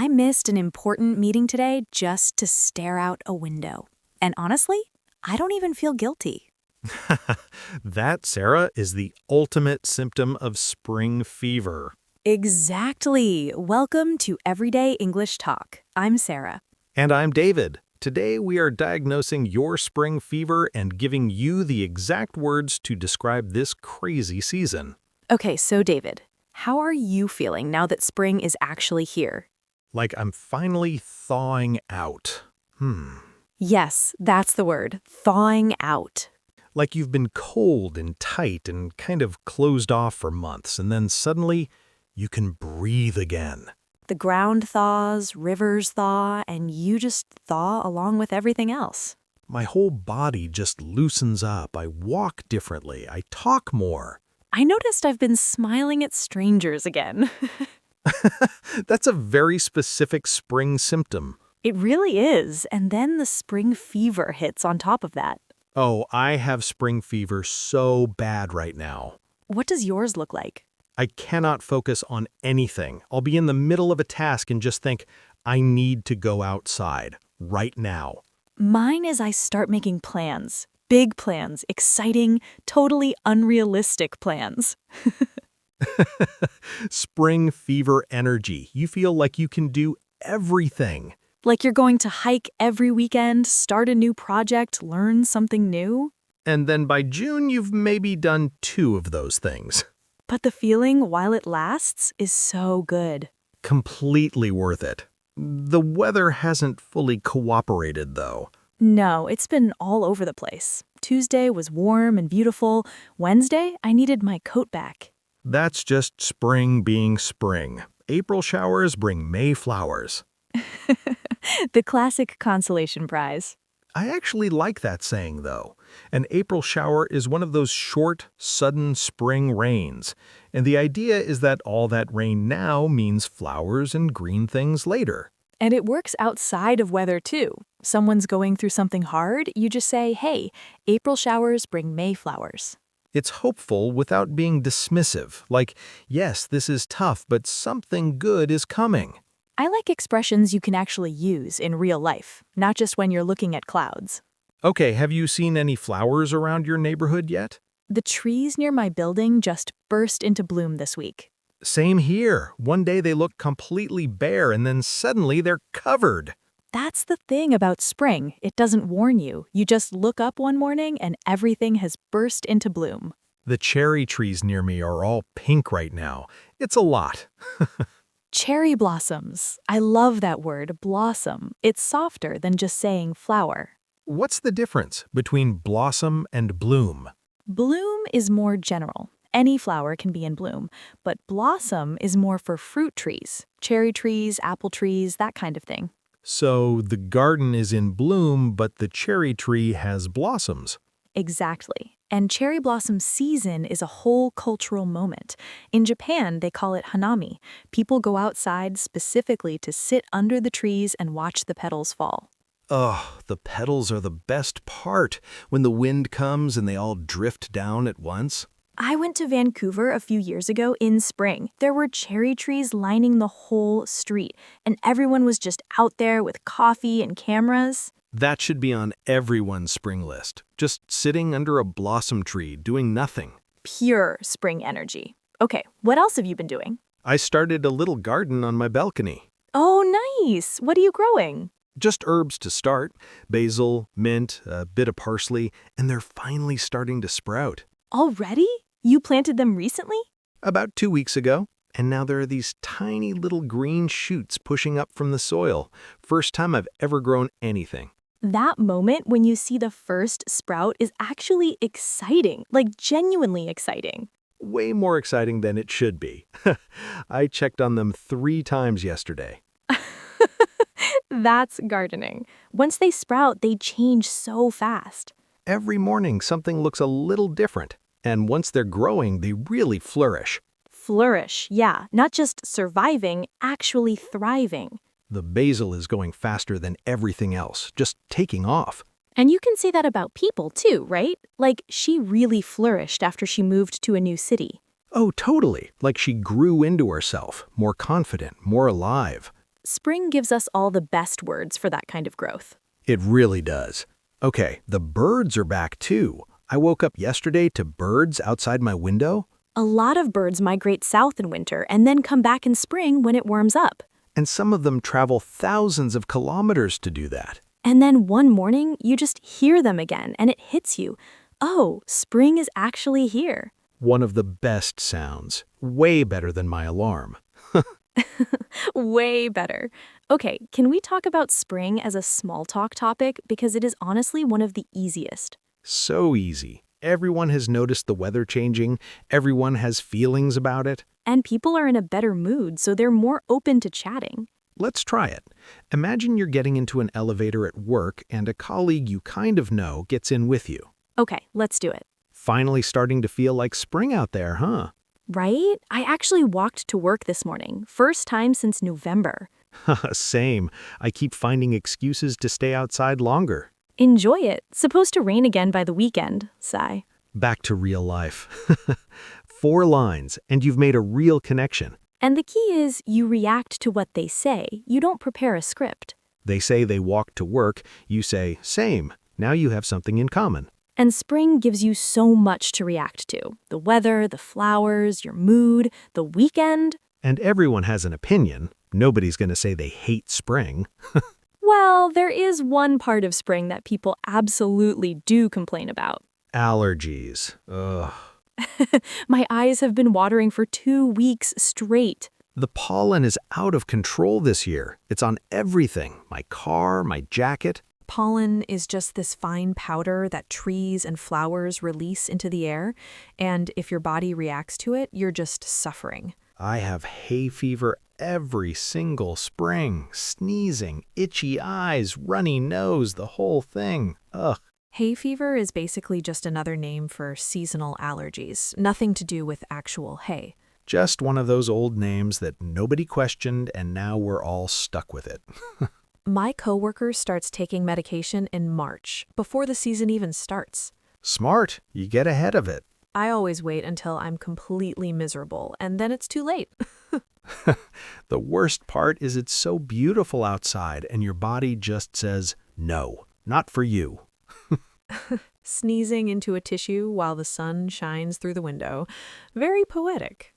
I missed an important meeting today just to stare out a window. And honestly, I don't even feel guilty. That, Sarah, is the ultimate symptom of spring fever. Exactly. Welcome to Everyday English Talk. I'm Sarah. And I'm David. Today we are diagnosing your spring fever and giving you the exact words to describe this crazy season. Okay, so David, how are you feeling now that spring is actually here? Like I'm finally thawing out. Yes, that's the word, thawing out. Like you've been cold and tight and kind of closed off for months, and then suddenly you can breathe again. The ground thaws, rivers thaw, and you just thaw along with everything else. My whole body just loosens up. I walk differently. I talk more. I noticed I've been smiling at strangers again. That's a very specific spring symptom. It really is, and then the spring fever hits on top of that. Oh, I have spring fever so bad right now. What does yours look like? I cannot focus on anything. I'll be in the middle of a task and just think, I need to go outside right now. Mine is I start making plans. Big plans, exciting, totally unrealistic plans. Spring fever energy. You feel like you can do everything. Like you're going to hike every weekend, start a new project, learn something new. And then by June, you've maybe done 2 of those things. But the feeling, while it lasts, is so good. Completely worth it. The weather hasn't fully cooperated, though. No, it's been all over the place. Tuesday was warm and beautiful. Wednesday, I needed my coat back. That's just spring being spring. April showers bring May flowers. The classic consolation prize. I actually like that saying, though. An April shower is one of those short, sudden spring rains. And the idea is that all that rain now means flowers and green things later. And it works outside of weather, too. Someone's going through something hard, you just say, hey, April showers bring May flowers. It's hopeful without being dismissive, like, yes, this is tough, but something good is coming. I like expressions you can actually use in real life, not just when you're looking at clouds. Okay, have you seen any flowers around your neighborhood yet? The trees near my building just burst into bloom this week. Same here. One day they look completely bare and then suddenly they're covered. That's the thing about spring. It doesn't warn you. You just look up one morning and everything has burst into bloom. The cherry trees near me are all pink right now. It's a lot. Cherry blossoms. I love that word, blossom. It's softer than just saying flower. What's the difference between blossom and bloom? Bloom is more general. Any flower can be in bloom, but blossom is more for fruit trees, cherry trees, apple trees, that kind of thing. So the garden is in bloom, but the cherry tree has blossoms. Exactly. And cherry blossom season is a whole cultural moment. In Japan, they call it hanami. People go outside specifically to sit under the trees and watch the petals fall. Oh, the petals are the best part, when the wind comes and they all drift down at once. I went to Vancouver a few years ago in spring. There were cherry trees lining the whole street, and everyone was just out there with coffee and cameras. That should be on everyone's spring list. Just sitting under a blossom tree, doing nothing. Pure spring energy. Okay, what else have you been doing? I started a little garden on my balcony. Oh, nice. What are you growing? Just herbs to start. Basil, mint, a bit of parsley, and they're finally starting to sprout. Already? You planted them recently? About 2 weeks ago. And now there are these tiny little green shoots pushing up from the soil. First time I've ever grown anything. That moment when you see the first sprout is actually exciting, like genuinely exciting. Way more exciting than it should be. I checked on them 3 times yesterday. That's gardening. Once they sprout, they change so fast. Every morning something looks a little different. And once they're growing, they really flourish. Flourish, yeah, not just surviving, actually thriving. The basil is going faster than everything else, just taking off. And you can say that about people too, right? Like, she really flourished after she moved to a new city. Oh, totally. Like she grew into herself, more confident, more alive. spring gives us all the best words for that kind of growth. It really does. Okay, the birds are back too. I woke up yesterday to birds outside my window, A lot of birds migrate south in winter and then come back in spring when it warms up. and some of them travel thousands of kilometers to do that. And then one morning, you just hear them again and it hits you. Oh, spring is actually here. One of the best sounds, way better than my alarm. Way better. Okay, can we talk about spring as a small talk topic because it is honestly one of the easiest? So easy. Everyone has noticed the weather changing. Everyone has feelings about it. And people are in a better mood, so they're more open to chatting. Let's try it. Imagine you're getting into an elevator at work and a colleague you kind of know gets in with you. Okay, let's do it. Finally starting to feel like spring out there, huh? Right? I actually walked to work this morning, first time since November. Same. I keep finding excuses to stay outside longer. Enjoy it. Supposed to rain again by the weekend. Sigh. Back to real life. 4 lines, and you've made a real connection. And the key is you react to what they say. You don't prepare a script. They say they walk to work, you say, same. Now you have something in common. And spring gives you so much to react to. The weather, the flowers, your mood, the weekend. And everyone has an opinion. Nobody's going to say they hate spring. Well, there is one part of spring that people absolutely do complain about. Allergies. Ugh. My eyes have been watering for 2 weeks straight. The pollen is out of control this year. It's on everything. My car, my jacket. Pollen is just this fine powder that trees and flowers release into the air, and if your body reacts to it, you're just suffering. I have hay fever every single spring. Sneezing, itchy eyes, runny nose, the whole thing. Ugh. Hay fever is basically just another name for seasonal allergies, nothing to do with actual hay. Just one of those old names that nobody questioned, and now we're all stuck with it. My coworker starts taking medication in March, before the season even starts. Smart. You get ahead of it. I always wait until I'm completely miserable, and then it's too late. The worst part is it's so beautiful outside, and your body just says, no, not for you. Sneezing into a tissue while the sun shines through the window. Very poetic.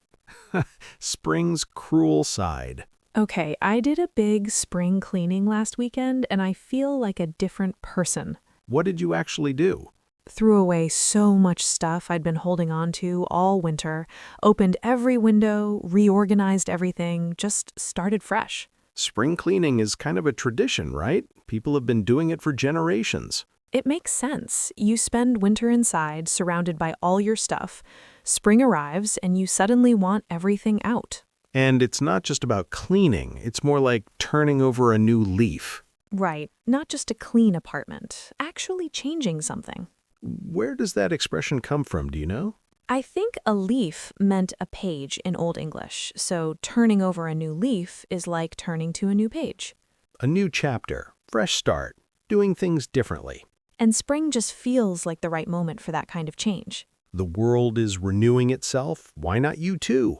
Spring's cruel side. Okay, I did a big spring cleaning last weekend, and I feel like a different person. What did you actually do? Threw away so much stuff I'd been holding on to all winter, opened every window, reorganized everything, just started fresh. Spring cleaning is kind of a tradition, right? People have been doing it for generations. It makes sense. You spend winter inside, surrounded by all your stuff. Spring arrives, and you suddenly want everything out. And it's not just about cleaning. It's more like turning over a new leaf. Right, not just a clean apartment, actually changing something. Where does that expression come from, do you know? I think a leaf meant a page in Old English, so turning over a new leaf is like turning to a new page. A new chapter, fresh start, doing things differently. And spring just feels like the right moment for that kind of change. The world is renewing itself. Why not you too?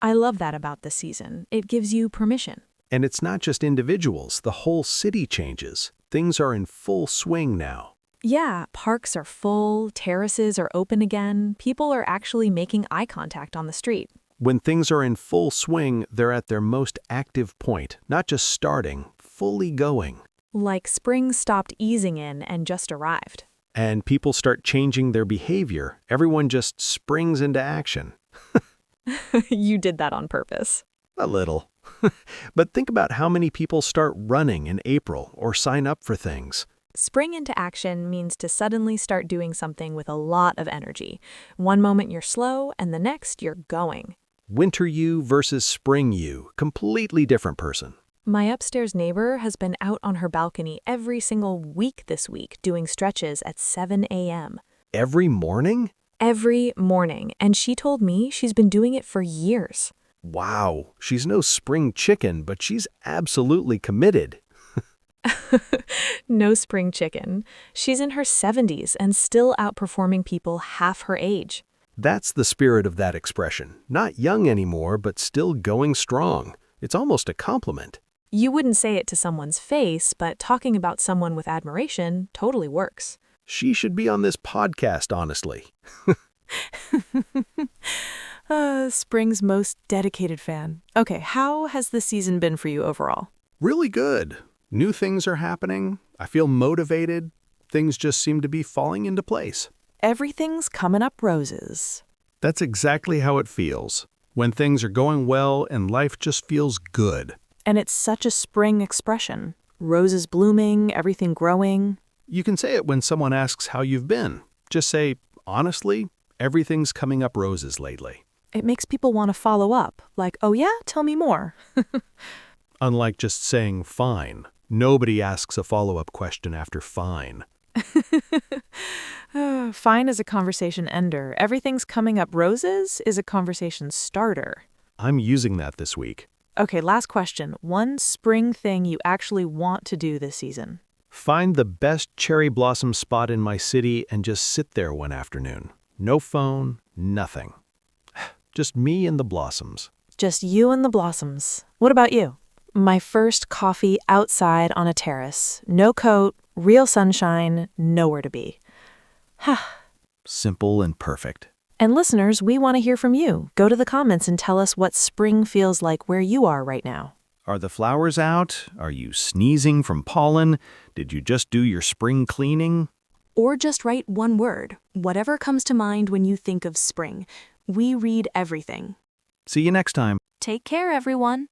I love that about this season. It gives you permission. And it's not just individuals. The whole city changes. Things are in full swing now. Yeah, parks are full, terraces are open again, people are actually making eye contact on the street. When things are in full swing, they're at their most active point, not just starting, fully going. Like spring stopped easing in and just arrived. And people start changing their behavior. Everyone just springs into action. You did that on purpose. A little. But think about how many people start running in April or sign up for things. Spring into action means to suddenly start doing something with a lot of energy. One moment you're slow, and the next you're going. Winter you versus spring you, completely different person. My upstairs neighbor has been out on her balcony every single week this week doing stretches at 7 a.m. Every morning? Every morning, and she told me she's been doing it for years. Wow, she's no spring chicken, but she's absolutely committed. No spring chicken. She's in her 70s and still outperforming people half her age. That's the spirit of that expression. Not young anymore, but still going strong. It's almost a compliment. You wouldn't say it to someone's face, but talking about someone with admiration totally works. She should be on this podcast, honestly. Spring's most dedicated fan. Okay, how has the season been for you overall? Really good. New things are happening. I feel motivated. Things just seem to be falling into place. Everything's coming up roses. That's exactly how it feels. When things are going well and life just feels good. And it's such a spring expression. Roses blooming, everything growing. You can say it when someone asks how you've been. Just say, honestly, everything's coming up roses lately. It makes people want to follow up, like, oh yeah, tell me more. Unlike just saying fine. Nobody asks a follow-up question after fine. Fine is a conversation ender. Everything's coming up roses is a conversation starter. I'm using that this week. Okay, last question. One spring thing you actually want to do this season. Find the best cherry blossom spot in my city and just sit there one afternoon. No phone, nothing. Just me and the blossoms. Just you and the blossoms. What about you? My first coffee outside on a terrace. No coat, real sunshine, nowhere to be. Simple and perfect. And listeners, we want to hear from you. Go to the comments and tell us what spring feels like where you are right now. Are the flowers out? Are you sneezing from pollen? Did you just do your spring cleaning? Or just write one word, whatever comes to mind when you think of spring. We read everything. See you next time. Take care, everyone.